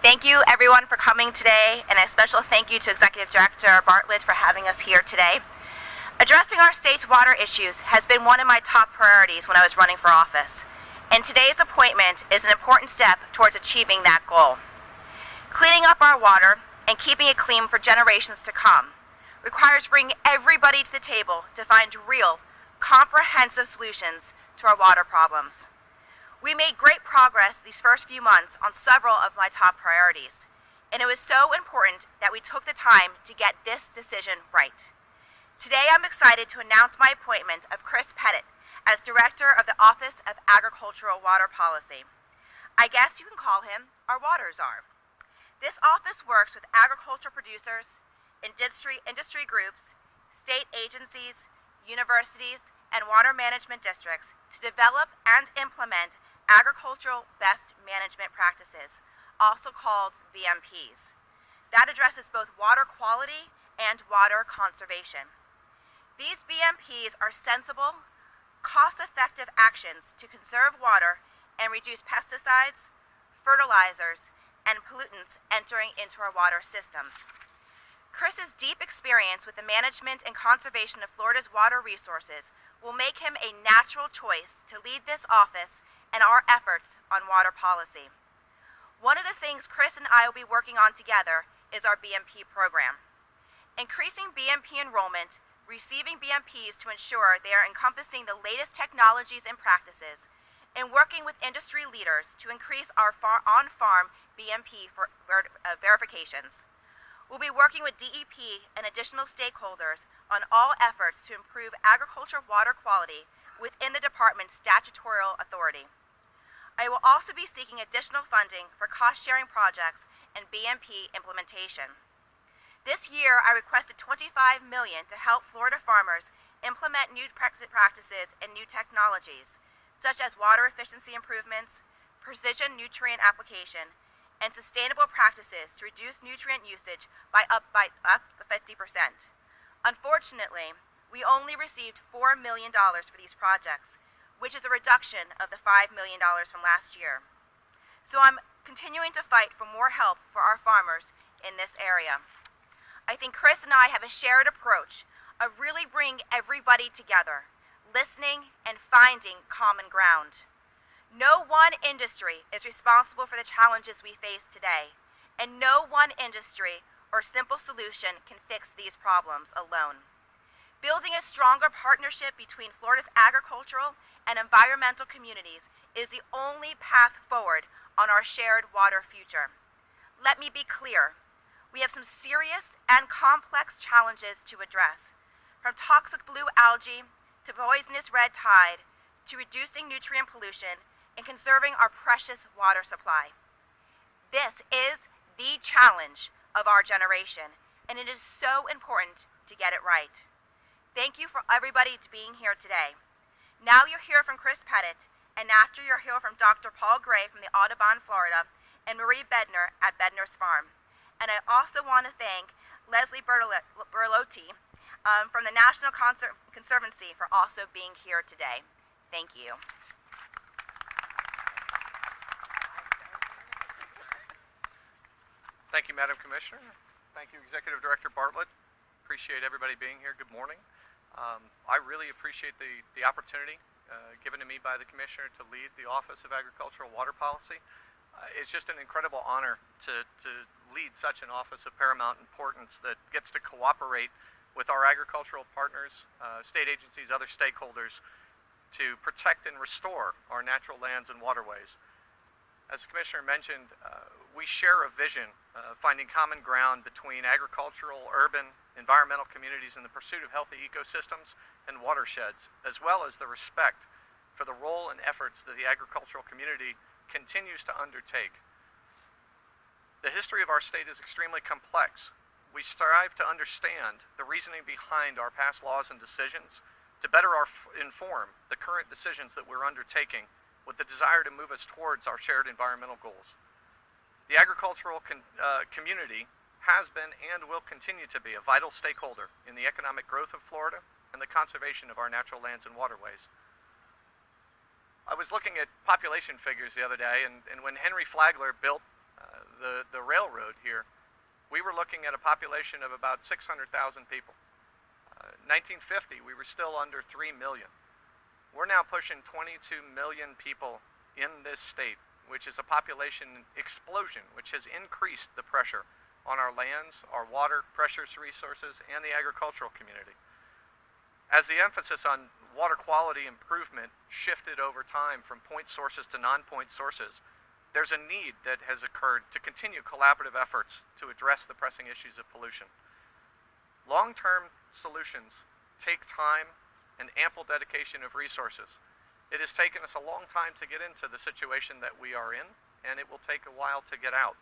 Thank you everyone for coming today, and a special thank you to Executive Director Bartlett for having us here today. Addressing our state's water issues has been one of my top priorities when I was running for office, and today's appointment is an important step towards achieving that goal. Cleaning up our water and keeping it clean for generations to come requires bringing everybody to the table to find real, comprehensive solutions to our water problems. We made great progress these first few months on several of my top priorities, and it was so important that we took the time to get this decision right. Today I'm excited to announce my appointment of Chris Pettit as Director of the Office of Agricultural Water Policy. I guess you can call him our water czar. This office works with agriculture producers, industry groups, state agencies, universities, and water management districts to develop and implement agricultural best management practices, also called BMPs. That addresses both water quality and water conservation. These BMPs are sensible, cost-effective actions to conserve water and reduce pesticides, fertilizers, and pollutants entering into our water systems. Chris's deep experience with the management and conservation of Florida's water resources will make him a natural choice to lead this office and our efforts on water policy. One of the things Chris and I will be working on together is our BMP program. Increasing BMP enrollment, receiving BMPs to ensure they are encompassing the latest technologies and practices, and working with industry leaders to increase our on-farm BMP verifications. We'll be working with DEP and additional stakeholders on all efforts to improve agriculture water quality within the department's statutory authority. I will also be seeking additional funding for cost-sharing projects and BMP implementation. This year, I requested $25 million to help Florida farmers implement new practices and new technologies, such as water efficiency improvements, precision nutrient application, and sustainable practices to reduce nutrient usage by up 50%. Unfortunately, we only received $4 million for these projects, which is a reduction of the $5 million from last year. So I'm continuing to fight for more help for our farmers in this area. I think Chris and I have a shared approach of really bringing everybody together, listening and finding common ground. No one industry is responsible for the challenges we face today, and no one industry or simple solution can fix these problems alone. Building a stronger partnership between Florida's agricultural and environmental communities is the only path forward on our shared water future. Let me be clear. We have some serious and complex challenges to address, from toxic blue algae to poisonous red tide to reducing nutrient pollution and conserving our precious water supply. This is the challenge of our generation, and it is so important to get it right. Thank you for everybody being here today. Now you'll hear from Chris Pettit, and after you'll hear from Dr. Paul Gray from the Audubon, Florida, and Marie Bednar at Bednar's Farm. And I also want to thank Leslie Berlotti from the National Conservancy for also being here today. Thank you. Thank you, Madam Commissioner. Thank you, Executive Director Bartlett. Appreciate everybody being here. Good morning. I really appreciate the opportunity given to me by the Commissioner to lead the Office of Agricultural Water Policy. It's just an incredible honor to lead such an office of paramount importance that gets to cooperate with our agricultural partners, state agencies, other stakeholders to protect and restore our natural lands and waterways. As the Commissioner mentioned, we share a vision finding common ground between agricultural, urban, environmental communities in the pursuit of healthy ecosystems and watersheds, as well as the respect for the role and efforts that the agricultural community continues to undertake. The history of our state is extremely complex. We strive to understand the reasoning behind our past laws and decisions to better inform the current decisions that we're undertaking with the desire to move us towards our shared environmental goals. The agricultural community has been and will continue to be a vital stakeholder in the economic growth of Florida and the conservation of our natural lands and waterways. I was looking at population figures the other day, and when Henry Flagler built the were looking at a population of about 600,000 people. 1950, we were still under 3 million. We're now pushing 22 million people in this state, which is a population explosion, which has increased the pressure on our lands, our water, precious resources, and the agricultural community. As the emphasis on water quality improvement shifted over time from point sources to non-point sources, there's a need that has occurred to continue collaborative efforts to address the pressing issues of pollution. Long-term solutions take time and ample dedication of resources. It has taken us a long time to get into the situation that we are in, and it will take a while to get out.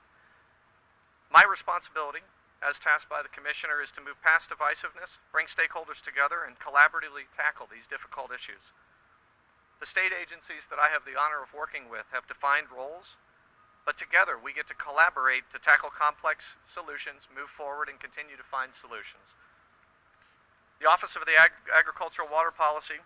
My responsibility, as tasked by the Commissioner, is to move past divisiveness, bring stakeholders together, and collaboratively tackle these difficult issues. The state agencies that I have the honor of working with have defined roles, but together we get to collaborate to tackle complex solutions, move forward, and continue to find solutions. The Office of the Agricultural Water Policy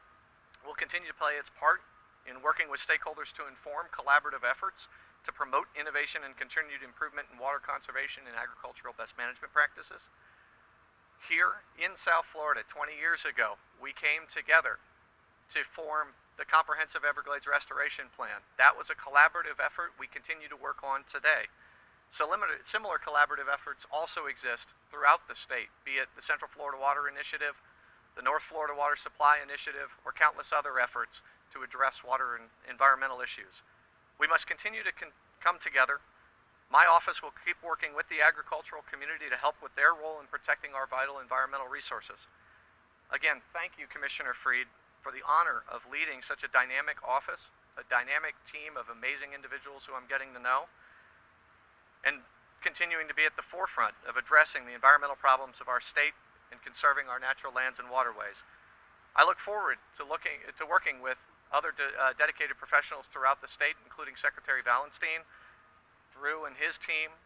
will continue to play its part in working with stakeholders to inform collaborative efforts to promote innovation and continued improvement in water conservation and agricultural best management practices. Here in South Florida, 20 years ago, we came together to form the Comprehensive Everglades Restoration Plan. That was a collaborative effort we continue to work on today. Similar collaborative efforts also exist throughout the state, be it the Central Florida Water Initiative, the North Florida Water Supply Initiative, or countless other efforts to address water and environmental issues. We must continue to come together. My office will keep working with the agricultural community to help with their role in protecting our vital environmental resources. Again, thank you, Commissioner Fried, for the honor of leading such a dynamic office, a dynamic team of amazing individuals who I'm getting to know, and continuing to be at the forefront of addressing the environmental problems of our state and conserving our natural lands and waterways. I look forward to working with other dedicated professionals throughout the state, including Secretary Valenstein, Drew and his team,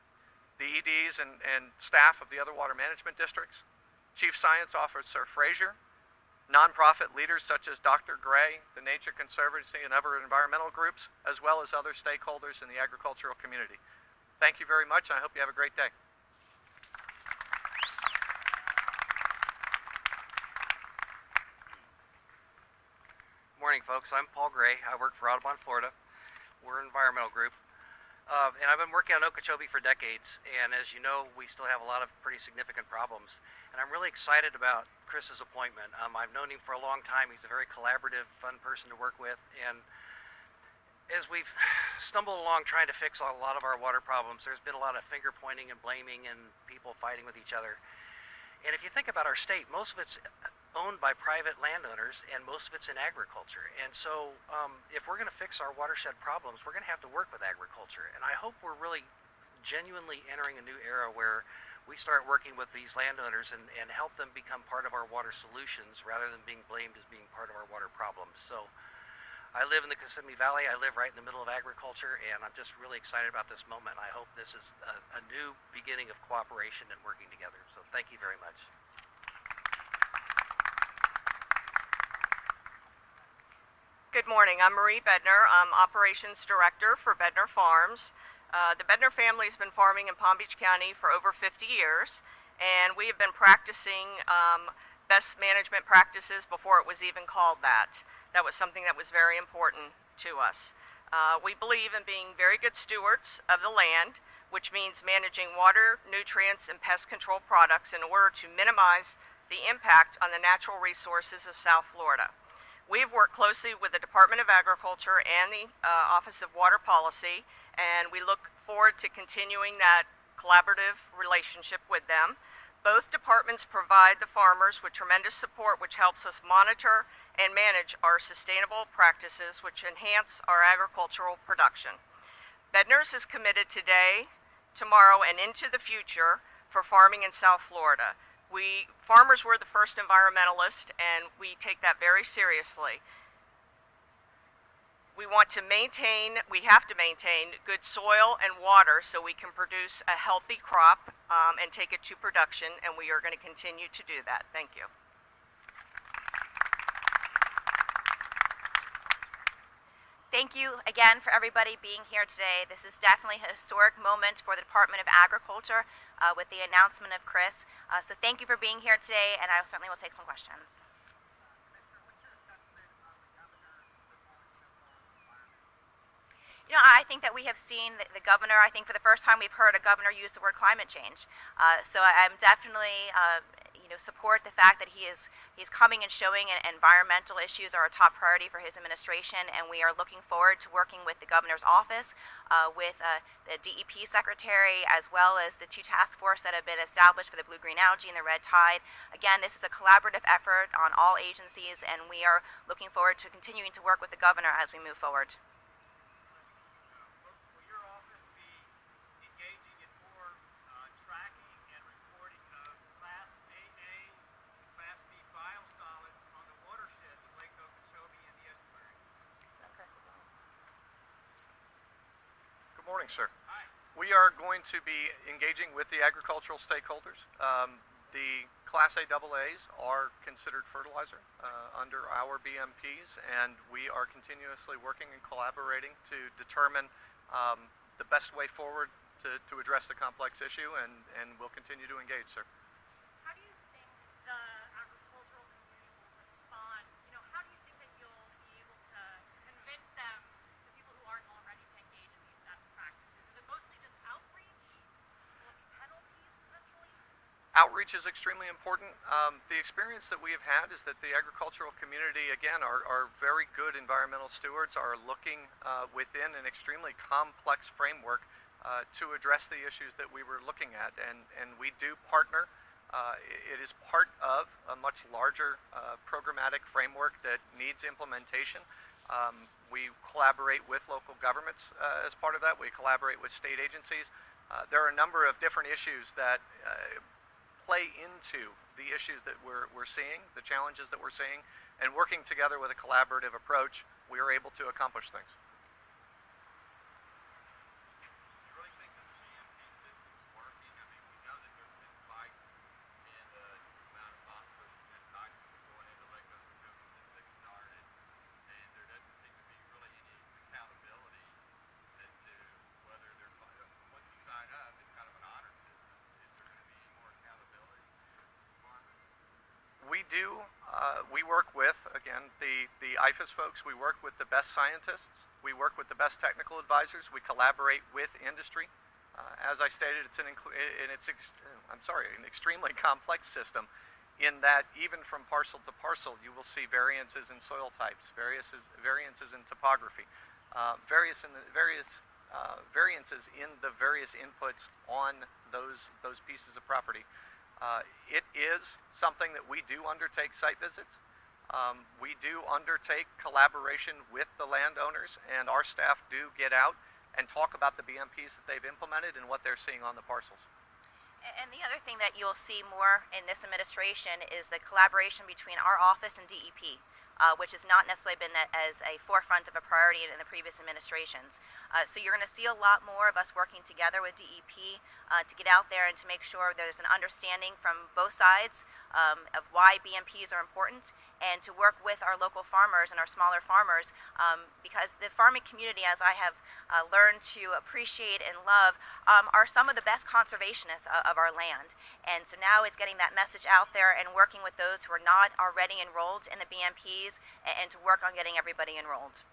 the EDs and staff of the other water management districts, Chief Science Officer Frazier, nonprofit leaders such as Dr. Gray, the Nature Conservancy, and other environmental groups, as well as other stakeholders in the agricultural community. Thank you very much, and I hope you have a great day. Morning, folks. I'm Paul Gray. I work for Audubon, Florida. We're an environmental group. And I've been working on Okeechobee for decades, and as you know, we still have a lot of pretty significant problems. And I'm really excited about Chris's appointment. I've known him for a long time. He's a very collaborative, fun person to work with, and as we've stumbled along trying to fix a lot of our water problems, there's been a lot of finger pointing and blaming and people fighting with each other. And if you think about our state, most of it's owned by private landowners, and most of it's in agriculture. And so if we're going to fix our watershed problems, we're going to have to work with agriculture. And I hope we're really genuinely entering a new era where we start working with these landowners and help them become part of our water solutions rather than being blamed as being part of our water problems. So I live in the Kissimmee Valley. I live right in the middle of agriculture, and I'm just really excited about this moment. I hope this is a new beginning of cooperation and working together. So thank you very much. Good morning. I'm Marie Bednar. I'm Operations Director for Bednar Farms. The Bednar family has been farming in Palm Beach County for over 50 years, and we have been practicing best management practices before it was even called that. That was something that was very important to us. We believe in being very good stewards of the land, which means managing water, nutrients, and pest control products in order to minimize the impact on the natural resources of South Florida. We've worked closely with the Department of Agriculture and the Office of Water Policy, and we look forward to continuing that collaborative relationship with them. Both departments provide the farmers with tremendous support, which helps us monitor and manage our sustainable practices, which enhance our agricultural production. Bednar's is committed today, tomorrow, and into the future for farming in South Florida. Farmers were the first environmentalists, and we take that very seriously. We have to maintain good soil and water so we can produce a healthy crop and take it to production, and we are going to continue to do that. Thank you. Thank you again for everybody being here today. This is definitely a historic moment for the Department of Agriculture with the announcement of Chris. So thank you for being here today, and I certainly will take some questions. I think that we have seen the governor. I think for the first time we've heard a governor use the word climate change. So I'm definitely, support the fact that he's coming and showing environmental issues are a top priority for his administration, and we are looking forward to working with the governor's office, with the DEP secretary, as well as the 2 task force that have been established for the blue-green algae and the red tide. Again, this is a collaborative effort on all agencies, and we are looking forward to continuing to work with the governor as we move forward. Good morning, sir. Hi. We are going to be engaging with the agricultural stakeholders. The Class A AA's are considered fertilizer under our BMPs, and we are continuously working and collaborating to determine the best way forward to address the complex issue, and we'll continue to engage, sir. How do you think the agricultural community will respond? How do you think that you'll be able to convince them, the people who aren't already, to engage in these best practices? Is it mostly just outreach? Will it be penalties, potentially? Outreach is extremely important. The experience that we have had is that the agricultural community, again, are very good environmental stewards, are looking within an extremely complex framework to address the issues that we were looking at. And we do partner. It is part of a much larger programmatic framework that needs implementation. We collaborate with local governments as part of that. We collaborate with state agencies. There are a number of different issues that play into the issues that we're seeing, the challenges that we're seeing, and working together with a collaborative approach, we are able to accomplish things. We work with, again, the IFAS folks. We work with the best scientists. We work with the best technical advisors. We collaborate with industry. As I stated, it's an extremely complex system in that even from parcel to parcel, you will see variances in soil types, variances in topography, variances in the various inputs on those pieces of property. It is something that we do undertake site visits. We do undertake collaboration with the landowners, and our staff do get out and talk about the BMPs that they've implemented and what they're seeing on the parcels. And the other thing that you'll see more in this administration is the collaboration between our office and DEP, which has not necessarily been as a forefront of a priority in the previous administrations. So you're going to see a lot more of us working together with DEP to get out there and to make sure there's an understanding from both sides of why BMPs are important, and to work with our local farmers and our smaller farmers, because the farming community, as I have learned to appreciate and love, are some of the best conservationists of our land. And so now it's getting that message out there and working with those who are not already enrolled in the BMPs, and to work on getting everybody enrolled.